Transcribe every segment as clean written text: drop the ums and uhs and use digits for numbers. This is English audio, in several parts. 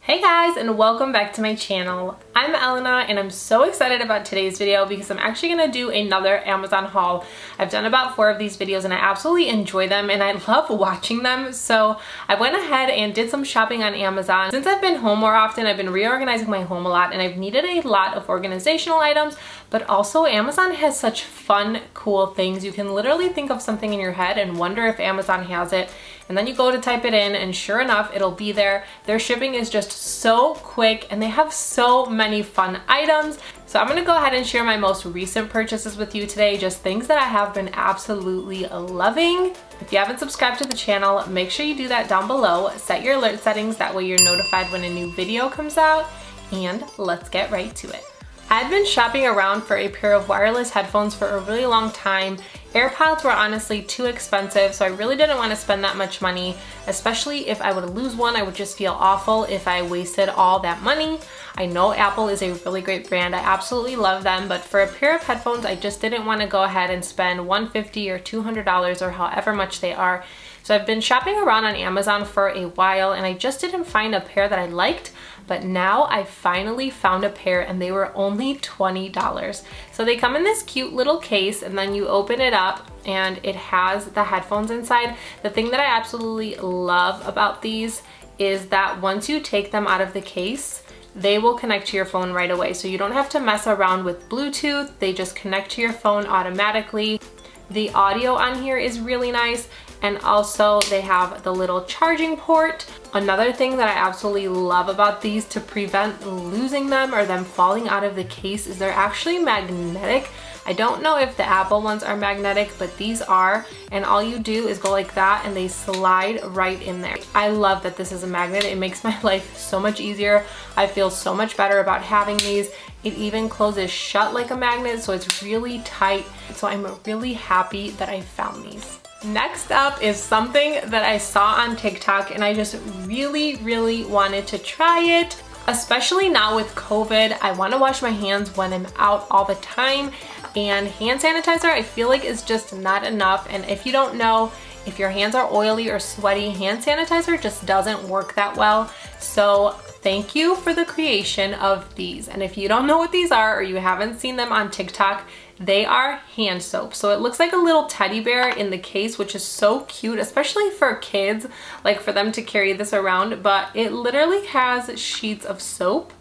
Hey guys, and welcome back to my channel. I'm Elena and I'm so excited about today's video because I'm actually going to do another Amazon haul. I've done about 4 of these videos and I absolutely enjoy them and I love watching them. So I went ahead and did some shopping on Amazon. Since I've been home more often, I've been reorganizing my home a lot and I've needed a lot of organizational items, but also Amazon has such fun, cool things. You can literally think of something in your head and wonder if Amazon has it. And then you go to type it in and sure enough, it'll be there. Their shipping is just so quick and they have so many fun items. So I'm gonna go ahead and share my most recent purchases with you today, just things that I have been absolutely loving. If you haven't subscribed to the channel, make sure you do that down below. Set your alert settings, that way you're notified when a new video comes out, and let's get right to it. I've been shopping around for a pair of wireless headphones for a really long time. AirPods were honestly too expensive, so I really didn't want to spend that much money, especially if I would lose one. I would just feel awful if I wasted all that money. I know Apple is a really great brand. I absolutely love them, but for a pair of headphones, I just didn't want to go ahead and spend $150 or $200 or however much they are. So I've been shopping around on Amazon for a while and I just didn't find a pair that I liked. But now I finally found a pair and they were only $20. So they come in this cute little case and then you open it up and it has the headphones inside. The thing that I absolutely love about these is that once you take them out of the case, they will connect to your phone right away. So you don't have to mess around with Bluetooth. They just connect to your phone automatically. The audio on here is really nice. And also they have the little charging port. Another thing that I absolutely love about these to prevent losing them or them falling out of the case is they're actually magnetic. I don't know if the Apple ones are magnetic, but these are, and all you do is go like that and they slide right in there. I love that this is a magnet. It makes my life so much easier. I feel so much better about having these. It even closes shut like a magnet, so it's really tight. So I'm really happy that I found these. Next up is something that I saw on TikTok and I just really wanted to try it. Especially now with COVID, I want to wash my hands when I'm out all the time, and hand sanitizer I feel like is just not enough. And if you don't know, if your hands are oily or sweaty, hand sanitizer just doesn't work that well. So thank you for the creation of these. And if you don't know what these are or you haven't seen them on TikTok, they are hand soap. So it looks like a little teddy bear in the case, which is so cute, especially for kids, like for them to carry this around, but it literally has sheets of soap.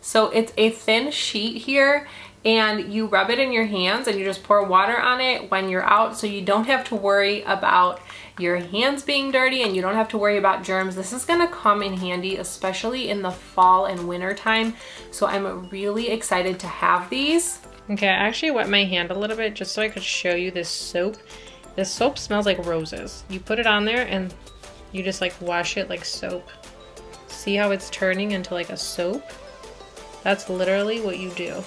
So it's a thin sheet here and you rub it in your hands and you just pour water on it when you're out, so you don't have to worry about your hands being dirty and you don't have to worry about germs. This is gonna come in handy, especially in the fall and winter time. So I'm really excited to have these. Okay, I actually wet my hand a little bit just so I could show you this soap. This soap smells like roses. You put it on there and you just like wash it like soap. See how it's turning into like a soap? That's literally what you do.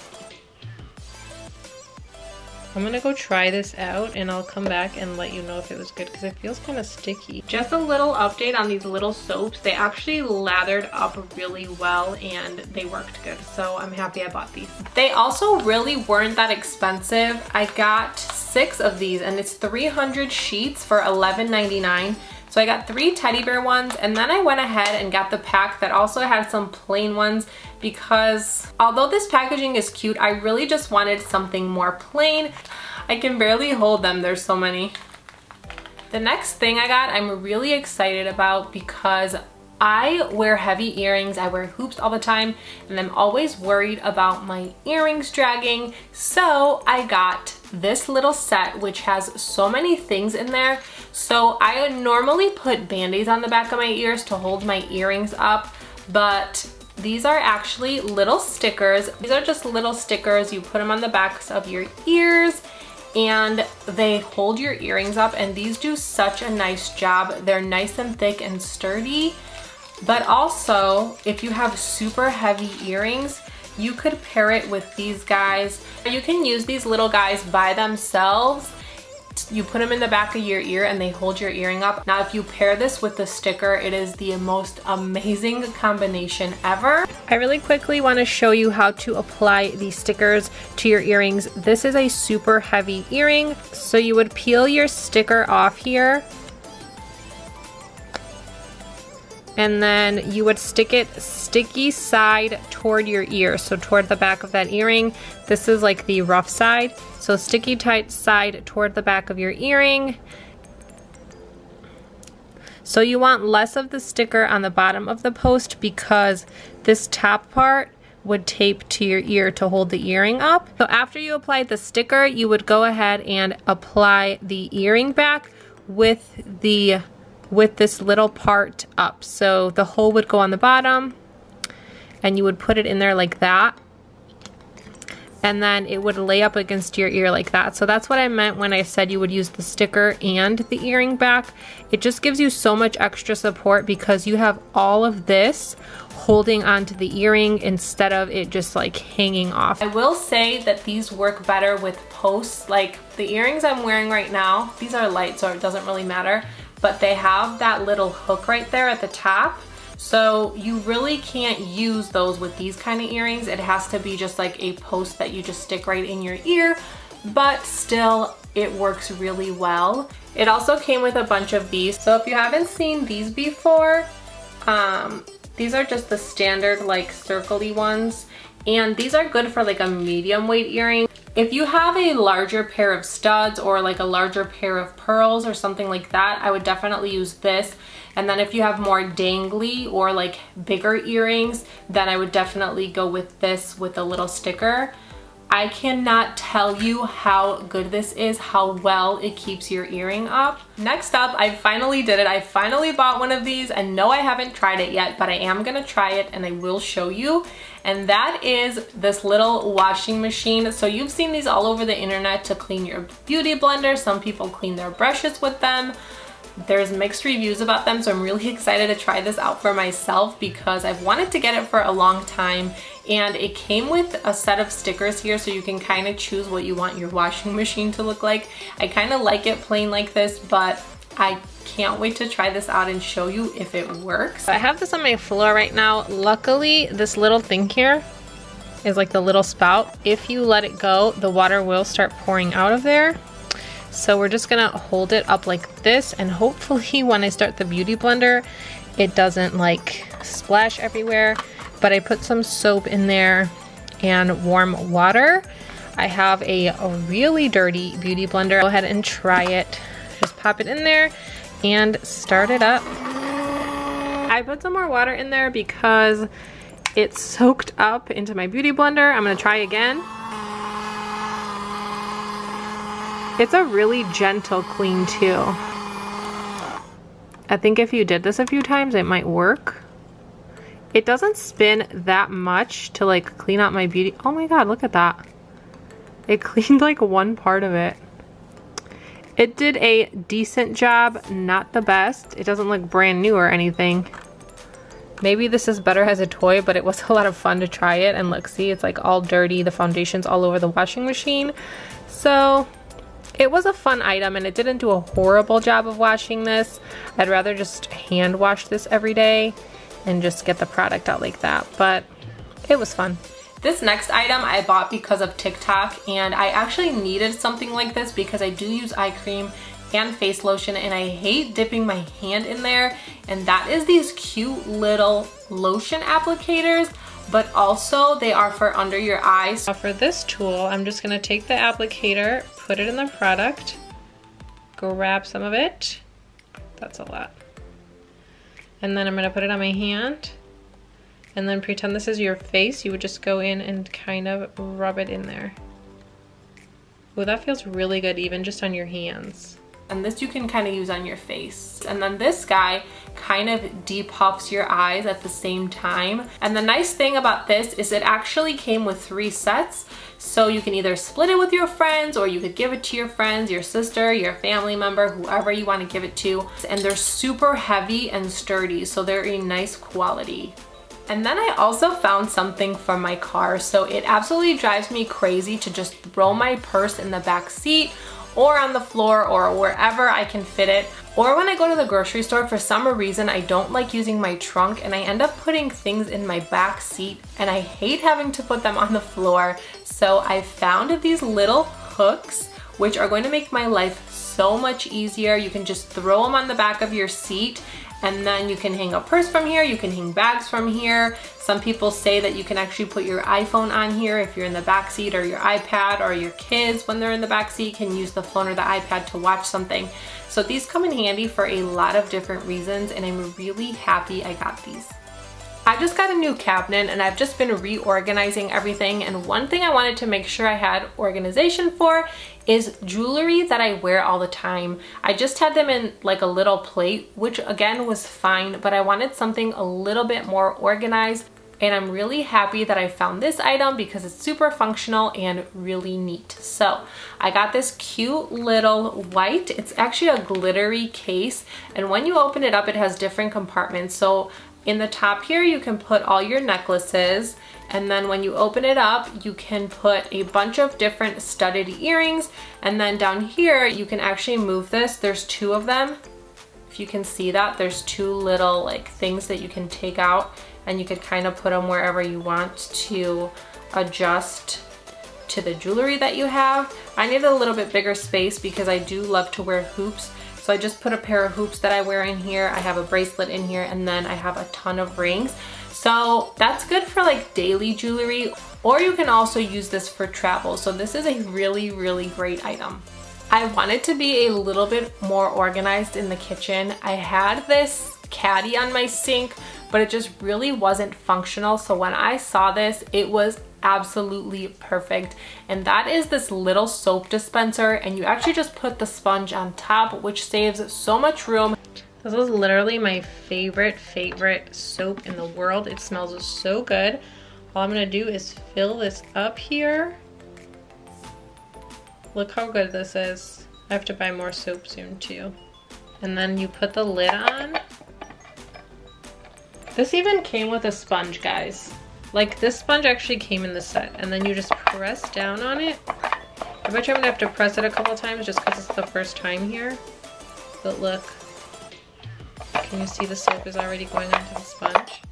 I'm gonna go try this out and I'll come back and let you know if it was good because it feels kind of sticky. Just a little update on these little soaps. They actually lathered up really well and they worked good. So I'm happy I bought these. They also really weren't that expensive. I got 6 of these and it's 300 sheets for $11.99. So I got 3 teddy bear ones and then I went ahead and got the pack that also had some plain ones because although this packaging is cute, I really just wanted something more plain. I can barely hold them, there's so many. The next thing I got I'm really excited about because I wear heavy earrings, I wear hoops all the time, and I'm always worried about my earrings dragging. So I got this little set which has so many things in there. So I normally put band-aids on the back of my ears to hold my earrings up, but these are actually little stickers. These are just little stickers. You put them on the backs of your ears and they hold your earrings up, and these do such a nice job. They're nice and thick and sturdy. But also, if you have super heavy earrings, you could pair it with these guys. You can use these little guys by themselves. You put them in the back of your ear and they hold your earring up. Now, if you pair this with the sticker, it is the most amazing combination ever. I really quickly want to show you how to apply these stickers to your earrings. This is a super heavy earring, so you would peel your sticker off here and then you would stick it sticky side toward your ear, so toward the back of that earring. This is like the rough side, so sticky tight side toward the back of your earring. So you want less of the sticker on the bottom of the post because this top part would tape to your ear to hold the earring up. So after you applied the sticker, you would go ahead and apply the earring back with this little part up. So the hole would go on the bottom and you would put it in there like that. And then it would lay up against your ear like that. So that's what I meant when I said you would use the sticker and the earring back. It just gives you so much extra support because you have all of this holding onto the earring instead of it just like hanging off. I will say that these work better with posts. Like the earrings I'm wearing right now, these are light so it doesn't really matter, but they have that little hook right there at the top. So you really can't use those with these kind of earrings. It has to be just like a post that you just stick right in your ear, but still it works really well. It also came with a bunch of these. So if you haven't seen these before, these are just the standard like circle-y ones. And these are good for like a medium weight earring. If you have a larger pair of studs or like a larger pair of pearls or something like that, I would definitely use this. And then if you have more dangly or like bigger earrings, then I would definitely go with this with a little sticker. I cannot tell you how good this is, how well it keeps your earring up. Next up, I finally did it. I finally bought one of these, and no, I haven't tried it yet, but I am gonna try it and I will show you. And that is this little washing machine. So you've seen these all over the internet to clean your beauty blender. Some people clean their brushes with them. There's mixed reviews about them, so I'm really excited to try this out for myself because I've wanted to get it for a long time. And it came with a set of stickers here, so you can kind of choose what you want your washing machine to look like. I kind of like it plain like this, but I can't wait to try this out and show you if it works. I have this on my floor right now. Luckily, this little thing here is like the little spout. If you let it go, the water will start pouring out of there. So we're just gonna hold it up like this, and hopefully when I start the beauty blender, it doesn't like splash everywhere. But I put some soap in there and warm water. I have a really dirty beauty blender. Go ahead and try it. Just pop it in there and start it up. I put some more water in there because it's soaked up into my beauty blender. I'm gonna try again. It's a really gentle clean too. I think if you did this a few times, it might work. It doesn't spin that much to like clean out my beauty. Oh my god, look at that. It cleaned like one part of it. It did a decent job, not the best. It doesn't look brand new or anything. Maybe this is better as a toy, but it was a lot of fun to try it. And look, see, it's like all dirty. The foundation's all over the washing machine. So it was a fun item, and it didn't do a horrible job of washing this. I'd rather just hand wash this every day and just get the product out like that, but it was fun. This next item I bought because of TikTok, and I actually needed something like this because I do use eye cream and face lotion, and I hate dipping my hand in there, and that is these cute little lotion applicators, but also they are for under your eyes. Now for this tool, I'm just gonna take the applicator, put it in the product, grab some of it. That's a lot. And then I'm gonna put it on my hand, and then pretend this is your face. You would just go in and kind of rub it in there. Oh, that feels really good even just on your hands. And this you can kind of use on your face. And then this guy kind of depuffs your eyes at the same time. And the nice thing about this is it actually came with 3 sets. So you can either split it with your friends, or you could give it to your friends, your sister, your family member, whoever you want to give it to. And they're super heavy and sturdy, so they're a nice quality. And then I also found something for my car. So it absolutely drives me crazy to just throw my purse in the back seat or on the floor or wherever I can fit it. Or when I go to the grocery store, for some reason I don't like using my trunk, and I end up putting things in my back seat, and I hate having to put them on the floor. So I found these little hooks, which are going to make my life so much easier. You can just throw them on the back of your seat, And then you can hang a purse from here, you can hang bags from here. Some people say that you can actually put your iPhone on here if you're in the back seat, or your iPad, or your kids when they're in the back seat can use the phone or the iPad to watch something. So these come in handy for a lot of different reasons, and I'm really happy I got these. I just got a new cabinet and I've just been reorganizing everything, and one thing I wanted to make sure I had organization for is jewelry that I wear all the time. I just had them in like a little plate, which again was fine, but I wanted something a little bit more organized, and I'm really happy that I found this item because it's super functional and really neat. So I got this cute little white, it's actually a glittery case, and when you open it up it has different compartments. So in the top here you can put all your necklaces, and then when you open it up you can put a bunch of different studded earrings, and then down here you can actually move this. There's two of them. If you can see that, there's two little like things that you can take out, and you could kind of put them wherever you want to adjust to the jewelry that you have. I need a little bit bigger space because I do love to wear hoops. So I just put a pair of hoops that I wear in here. I have a bracelet in here, and then I have a ton of rings. So that's good for like daily jewelry, or you can also use this for travel. So this is a really, really great item. I wanted to be a little bit more organized in the kitchen. I had this caddy on my sink, but it just really wasn't functional. So when I saw this, it was absolutely perfect. And that is this little soap dispenser, and you actually just put the sponge on top, which saves so much room. This is literally my favorite soap in the world. It smells so good. All I'm gonna do is fill this up here. Look how good this is. I have to buy more soap soon too. And then you put the lid on. This even came with a sponge, guys. Like, this sponge actually came in the set, and then you just press down on it. I bet you I'm gonna have to press it a couple times just because it's the first time here. But look, can you see the soap is already going onto the sponge?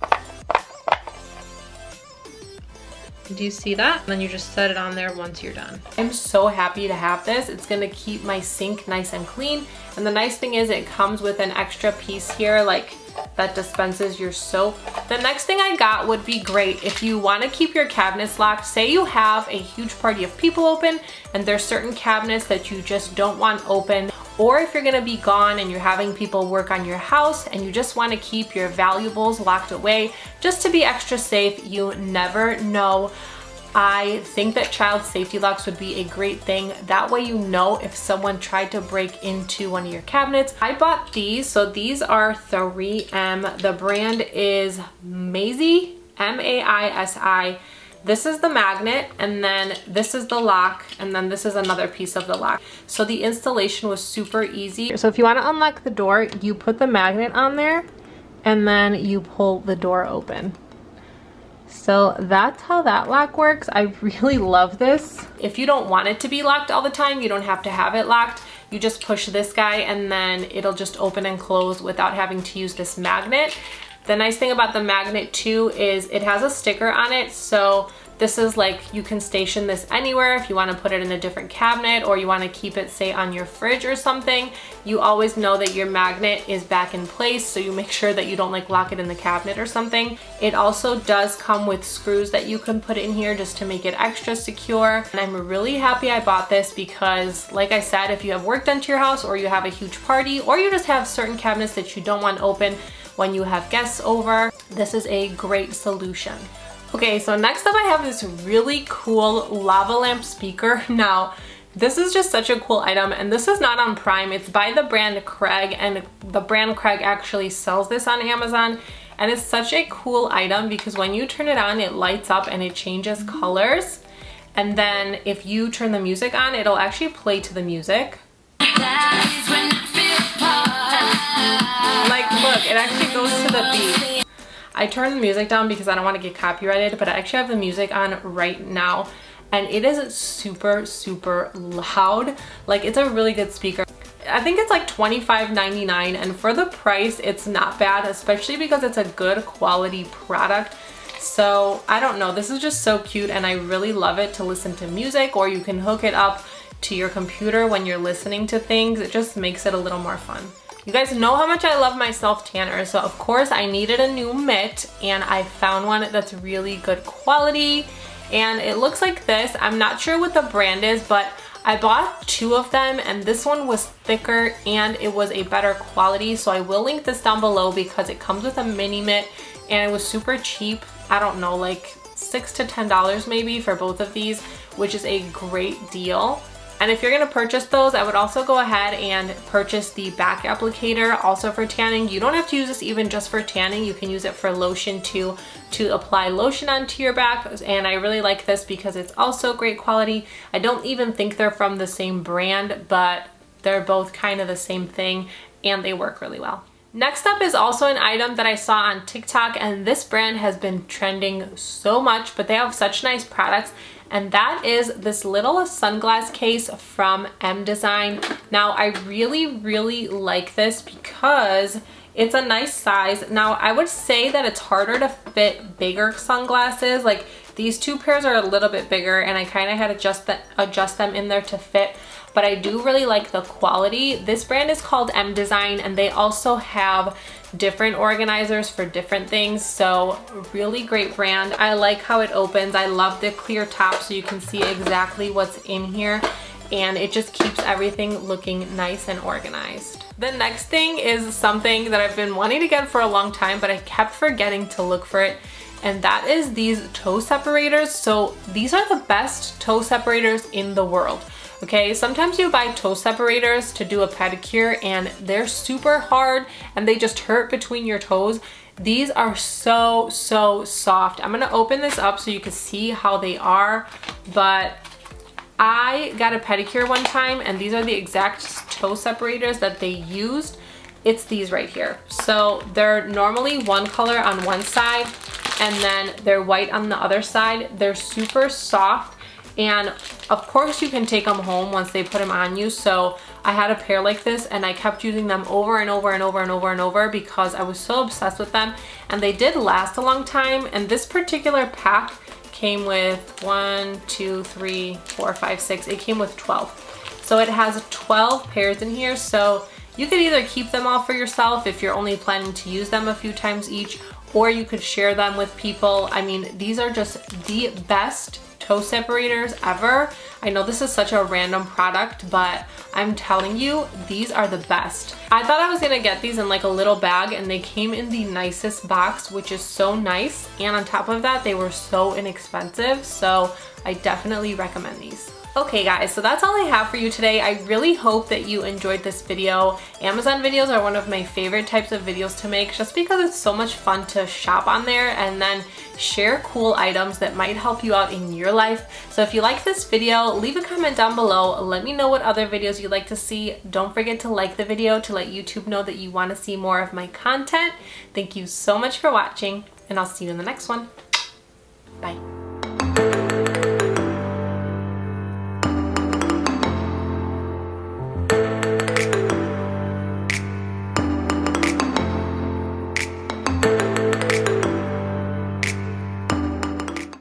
Do you see that? And then you just set it on there once you're done. I'm so happy to have this. It's gonna keep my sink nice and clean. And the nice thing is it comes with an extra piece here, like that dispenses your soap. The next thing I got would be great if you want to keep your cabinets locked. Say you have a huge party of people open and there's certain cabinets that you just don't want open, or if you're going to be gone and you're having people work on your house and you just want to keep your valuables locked away just to be extra safe. You never know. I think that child safety locks would be a great thing. That way you know if someone tried to break into one of your cabinets. I bought these, so these are 3M. The brand is Maisi, M-A-I-S-I. This is the magnet, and then this is the lock, and then this is another piece of the lock. So the installation was super easy. So if you want to unlock the door, you put the magnet on there, and then you pull the door open. So that's how that lock works. I really love this. If you don't want it to be locked all the time, you don't have to have it locked. You just push this guy and then it'll just open and close without having to use this magnet. The nice thing about the magnet too is it has a sticker on it. So this is like, you can station this anywhere if you want to put it in a different cabinet, or you want to keep it, say, on your fridge or something. You always know that your magnet is back in place, so you make sure that you don't like lock it in the cabinet or something. It also does come with screws that you can put in here just to make it extra secure. And I'm really happy I bought this because, like I said, if you have work done to your house, or you have a huge party, or you just have certain cabinets that you don't want open when you have guests over, this is a great solution. Okay, so next up I have this really cool lava lamp speaker. Now, this is just such a cool item, and this is not on Prime. It's by the brand Craig, and the brand Craig actually sells this on Amazon. And it's such a cool item because when you turn it on, it lights up and it changes colors. And then if you turn the music on, it'll actually play to the music. Like, look, it actually goes to the beat. I turned the music down because I don't want to get copyrighted, but I actually have the music on right now, and it is super, super loud. Like, it's a really good speaker. I think it's like $25.99, and for the price, it's not bad, especially because it's a good quality product. So I don't know, this is just so cute, and I really love it to listen to music, or you can hook it up to your computer when you're listening to things. It just makes it a little more fun. You guys know how much I love my self tanner, so of course I needed a new mitt, and I found one that's really good quality, and it looks like this. I'm not sure what the brand is, but I bought 2 of them, and this one was thicker and it was a better quality, so I will link this down below because it comes with a mini mitt and it was super cheap. I don't know, like $6 to $10 maybe for both of these, which is a great deal. And if you're gonna purchase those, I would also go ahead and purchase the back applicator also for tanning. You don't have to use this even just for tanning. You can use it for lotion too, to apply lotion onto your back. And I really like this because it's also great quality. I don't even think they're from the same brand, but they're both kind of the same thing and they work really well. Next up is also an item that I saw on TikTok, and this brand has been trending so much, but they have such nice products, and that is this little sunglass case from M Design. Now I really like this because it's a nice size. Now I would say that it's harder to fit bigger sunglasses. Like these 2 pairs are a little bit bigger and I kind of had to adjust them in there to fit. But I do really like the quality. This brand is called M Design, and they also have different organizers for different things, so really great brand. I like how it opens. I love the clear top so you can see exactly what's in here, and it just keeps everything looking nice and organized. The next thing is something that I've been wanting to get for a long time, but I kept forgetting to look for it, and that is these toe separators. So these are the best toe separators in the world. Okay, sometimes you buy toe separators to do a pedicure and they're super hard and they just hurt between your toes. These are so soft. I'm gonna open this up so you can see how they are, but I got a pedicure one time and these are the exact toe separators that they used. It's these right here. So they're normally one color on one side and then they're white on the other side. They're super soft. And of course you can take them home once they put them on you. So I had a pair like this and I kept using them over and over because I was so obsessed with them, and they did last a long time. And this particular pack came with 1, 2, 3, 4, 5, 6. It came with 12. So it has 12 pairs in here. So you could either keep them all for yourself if you're only planning to use them a few times each, or you could share them with people. I mean, these are just the best toe separators ever. I know this is such a random product, but I'm telling you, these are the best. I thought I was gonna get these in like a little bag, and they came in the nicest box, which is so nice. And on top of that, they were so inexpensive. So I definitely recommend these. Okay guys, so that's all I have for you today. I really hope that you enjoyed this video. Amazon videos are one of my favorite types of videos to make just because it's so much fun to shop on there and then share cool items that might help you out in your life. So if you like this video, leave a comment down below. Let me know what other videos you'd like to see. Don't forget to like the video to let YouTube know that you want to see more of my content. Thank you so much for watching, and I'll see you in the next one. Bye.